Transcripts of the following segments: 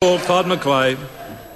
Todd McClay.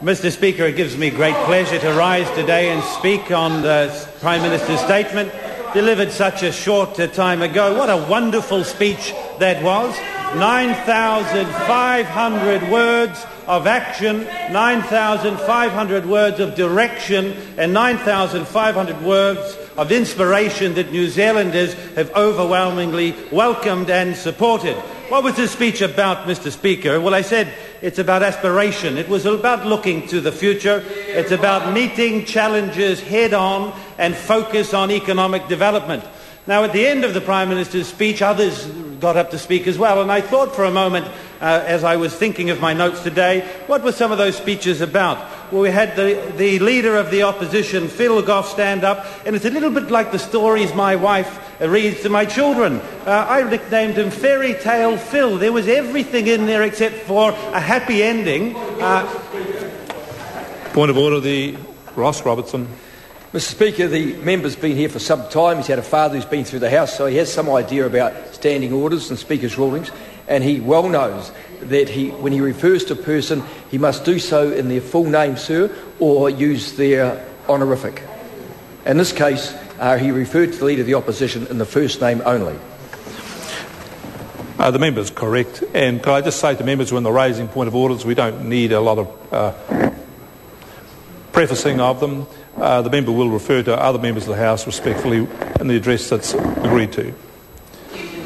Mr. Speaker, it gives me great pleasure to rise today and speak on the Prime Minister's statement delivered such a short time ago. What a wonderful speech that was. 9,500 words of action, 9,500 words of direction, and 9,500 words of inspiration that New Zealanders have overwhelmingly welcomed and supported. What was this speech about, Mr. Speaker? Well, I said it's about aspiration. It was about looking to the future. It's about meeting challenges head-on and focus on economic development. Now, at the end of the Prime Minister's speech, others got up to speak as well, and I thought for a moment, as I was thinking of my notes today, what were some of those speeches about? Well, we had the Leader of the Opposition, Phil Goff, stand up, and it's a little bit like the stories my wife reads to my children. I nicknamed him Fairy Tale Phil. There was everything in there except for a happy ending. Point of order, the Robertson. Mr. Speaker, the member's been here for some time. He's had a father who's been through the House, so he has some idea about standing orders and Speaker's rulings, and he well knows that when he refers to a person, he must do so in their full name, sir, or use their honorific. In this case, he referred to the Leader of the Opposition in the first name only. The member's correct, and can I just say to members when they're raising point of orders, we don't need a lot of prefacing of them. The member will refer to other members of the House respectfully in the address that's agreed to.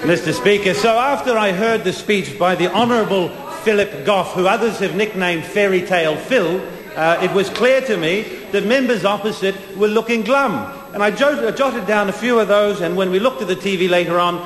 Mr. Speaker, so after I heard the speech by the Honourable Philip Goff, who others have nicknamed Fairy Tale Phil, it was clear to me that members opposite were looking glum. And I jotted down a few of those, and when we looked at the TV later on,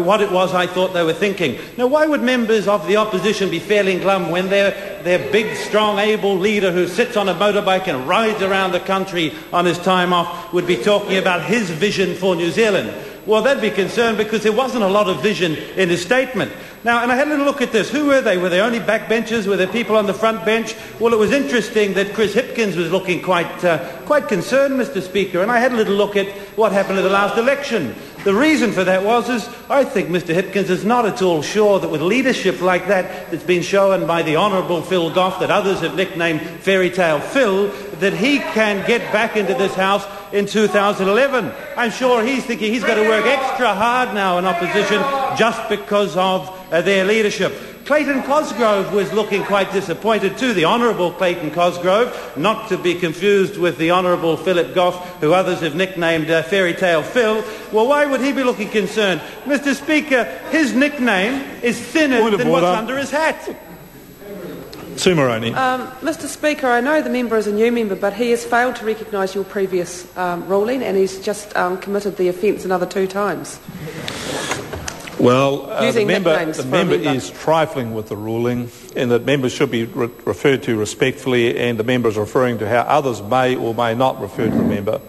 what it was I thought they were thinking. Now, why would members of the opposition be feeling glum when their big, strong, able leader who sits on a motorbike and rides around the country on his time off would be talking about his vision for New Zealand? Well, they'd be concerned because there wasn't a lot of vision in his statement. Now, and I had a little look at this. Who were they? Were they only backbenchers? Were there people on the front bench? Well, it was interesting that Chris Hipkins was looking quite concerned, Mr. Speaker, and I had a little look at what happened at the last election. The reason for that was I think Mr. Hipkins is not at all sure that with leadership like that's been shown by the Honourable Phil Goff, that others have nicknamed Fairy Tale Phil, that he can get back into this House in 2011. I'm sure he's thinking he's got to work extra hard now in opposition just because of their leadership. Clayton Cosgrove was looking quite disappointed too, the Honourable Clayton Cosgrove, not to be confused with the Honourable Philip Goff, who others have nicknamed Fairy Tale Phil. Well, why would he be looking concerned? Mr. Speaker, his nickname is thinner than what's under his hat. Sue Moroney. Mr. Speaker, I know the member is a new member, but he has failed to recognise your previous ruling, and he's just committed the offence another 2 times. Well, the member is trifling with the ruling, and that members should be referred to respectfully, and the member is referring to how others may or may not refer to the member.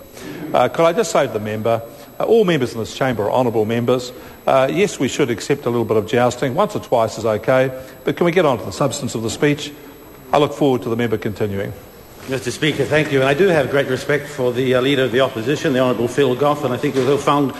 Could I just say to the member, all members in this chamber are honourable members. Yes, we should accept a little bit of jousting. Once or twice is okay, but can we get on to the substance of the speech? I look forward to the member continuing. Mr. Speaker, thank you. And I do have great respect for the Leader of the Opposition, the Honourable Phil Goff, and I think he'll find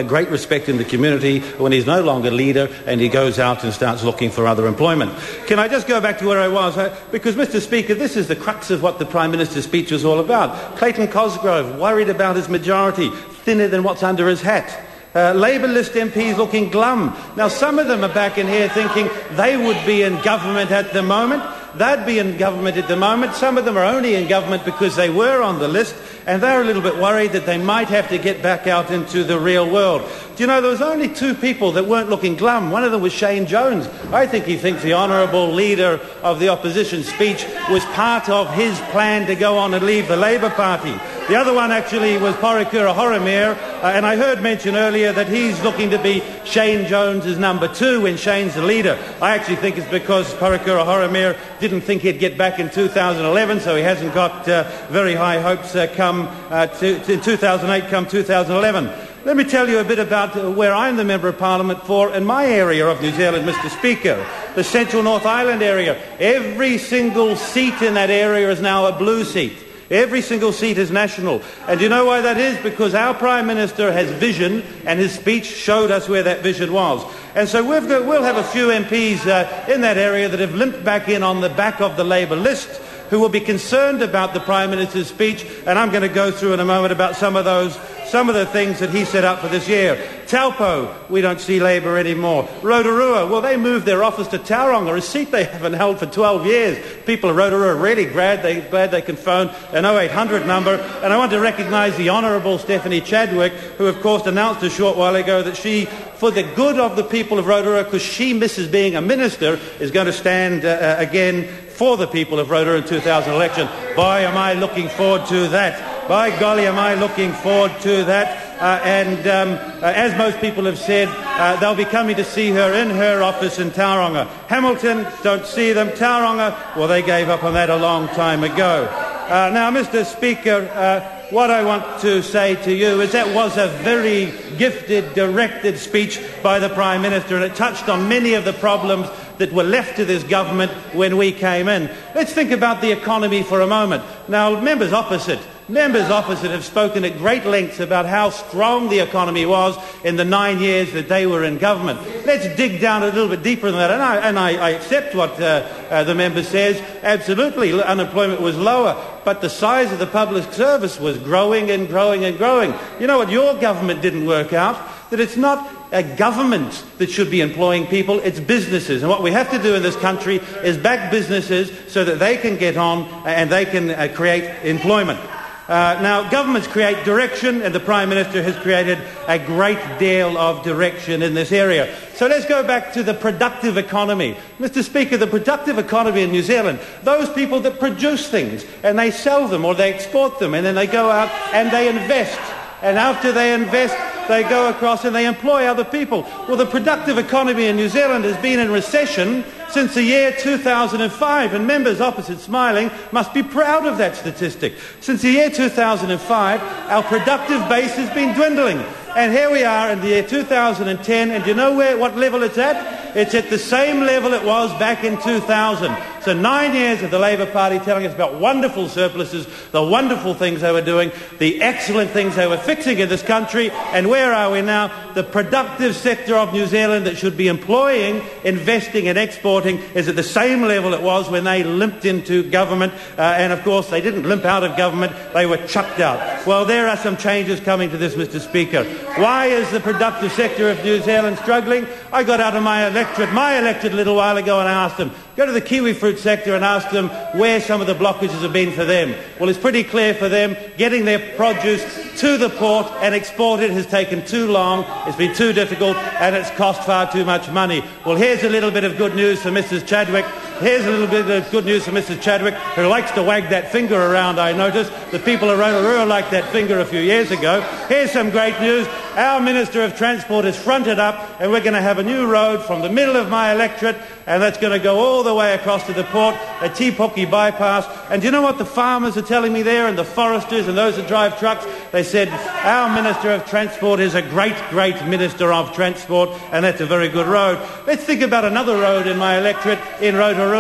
great respect in the community when he's no longer leader and he goes out and starts looking for other employment. Can I just go back to where I was? Because, Mr. Speaker, this is the crux of what the Prime Minister's speech was all about. Clayton Cosgrove, worried about his majority, thinner than what's under his hat. Labour list MPs looking glum. Now, some of them are back in here thinking they would be in government at the moment. They'd be in government at the moment. Some of them are only in government because they were on the list, and they're a little bit worried that they might have to get back out into the real world. Do you know, there was only 2 people that weren't looking glum. One of them was Shane Jones. I think he thinks the Honourable Leader of the Opposition speech was part of his plan to go on and leave the Labour Party. The other one actually was Porekura Horomir, and I heard mention earlier that he's looking to be Shane Jones' number 2 when Shane's the leader. I actually think it's because Porekura Horomir didn't think he'd get back in 2011, so he hasn't got very high hopes in 2008 come 2011. Let me tell you a bit about where I'm the Member of Parliament for in my area of New Zealand, Mr. Speaker, the Central North Island area. Every single seat in that area is now a blue seat. Every single seat is national. And do you know why that is? Because our Prime Minister has vision, and his speech showed us where that vision was. And so we'll have a few MPs in that area that have limped back in on the back of the Labour list, who will be concerned about the Prime Minister's speech, and I'm going to go through in a moment about some of the things that he set up for this year. Taupo, we don't see Labour anymore. Rotorua, well, they moved their office to Tauranga, a seat they haven't held for 12 years. People of Rotorua are really glad they can phone an 0800 number. And I want to recognise the Honourable Stephanie Chadwick, who, of course, announced a short while ago that she, for the good of the people of Rotorua, because she misses being a minister, is going to stand again for the people of Rotorua in 2000 election. Boy, am I looking forward to that. By golly, am I looking forward to that. As most people have said, they'll be coming to see her in her office in Tauranga. Hamilton, don't see them. Tauranga, well, they gave up on that a long time ago. Now, Mr. Speaker, what I want to say to you is that was a very gifted, directed speech by the Prime Minister, and it touched on many of the problems that were left to this government when we came in. Let's think about the economy for a moment. Now, members opposite have spoken at great lengths about how strong the economy was in the 9 years that they were in government. Let's dig down a little bit deeper than that. And I accept what the member says. Absolutely, unemployment was lower, but the size of the public service was growing and growing and growing. You know what your government didn't work out? That it's not a government that should be employing people, it's businesses. And what we have to do in this country is back businesses so that they can get on and they can create employment. Now, governments create direction, and the Prime Minister has created a great deal of direction in this area. So let's go back to the productive economy. Mr. Speaker, the productive economy in New Zealand, those people that produce things and they sell them or they export them and then they go out and they invest. And after they invest, they go across and they employ other people. Well, the productive economy in New Zealand has been in recession since the year 2005, and members opposite smiling must be proud of that statistic. Since the year 2005, our productive base has been dwindling. And here we are in the year 2010, and do you know what level it's at? It's at the same level it was back in 2000. So 9 years of the Labour Party telling us about wonderful surpluses, the wonderful things they were doing, the excellent things they were fixing in this country, and where are we now? The productive sector of New Zealand that should be employing, investing and exporting is at the same level it was when they limped into government, and of course they didn't limp out of government, they were chucked out. Well, there are some changes coming to this, Mr. Speaker. Why is the productive sector of New Zealand struggling? I got out of my electorate a little while ago, and I asked them, go to the kiwi fruit sector and ask them where some of the blockages have been for them. Well, it's pretty clear for them. Getting their produce to the port and exported has taken too long, it's been too difficult, and it's cost far too much money. Well, here's a little bit of good news for Mrs. Chadwick. Here's a little bit of good news for Mrs. Chadwick, who likes to wag that finger around, I noticed. The people of Rotorua liked that finger a few years ago. Here's some great news. Our Minister of Transport has fronted up, and we're going to have a new road from the middle of my electorate, and that's going to go all the way across to the port, a Tipoki bypass. And do you know what the farmers are telling me there, and the foresters and those that drive trucks? They said, our Minister of Transport is a great, great Minister of Transport, and that's a very good road. Let's think about another road in my electorate in Rotorua.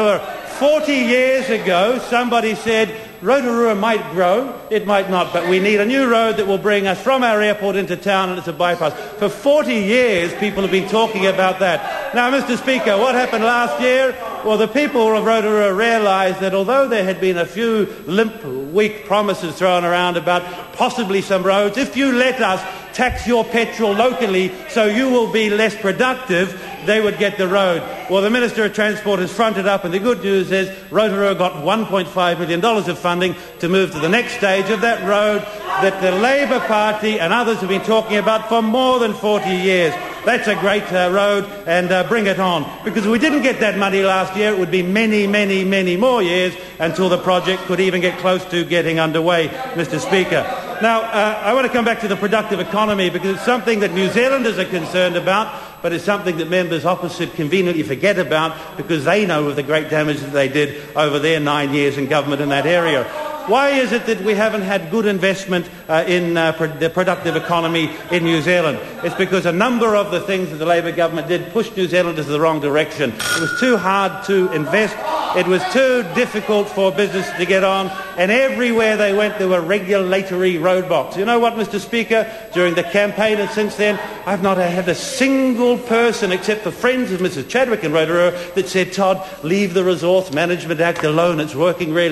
40 years ago, somebody said, Rotorua might grow, it might not, but we need a new road that will bring us from our airport into town, and it's a bypass. For 40 years, people have been talking about that. Now, Mr. Speaker, what happened last year? Well, the people of Rotorua realised that although there had been a few limp, weak promises thrown around about possibly some roads, if you let us tax your petrol locally so you will be less productive, they would get the road. Well, the Minister of Transport has fronted up, and the good news is Rotorua got $1.5 million of funding to move to the next stage of that road that the Labour Party and others have been talking about for more than 40 years. That's a great road, and bring it on. Because if we didn't get that money last year, it would be many, many, many more years until the project could even get close to getting underway, Mr. Speaker. Now, I want to come back to the productive economy because it's something that New Zealanders are concerned about, but it's something that members opposite conveniently forget about because they know of the great damage that they did over their 9 years in government in that area. Why is it that we haven't had good investment in the productive economy in New Zealand? It's because a number of the things that the Labor government did pushed New Zealand into the wrong direction. It was too hard to invest. It was too difficult for business to get on, and everywhere they went there were regulatory roadblocks. You know what, Mr. Speaker? During the campaign and since then, I've not had a single person, except for friends of Mrs. Chadwick and Rotorua, that said, Todd, leave the Resource Management Act alone. It's working really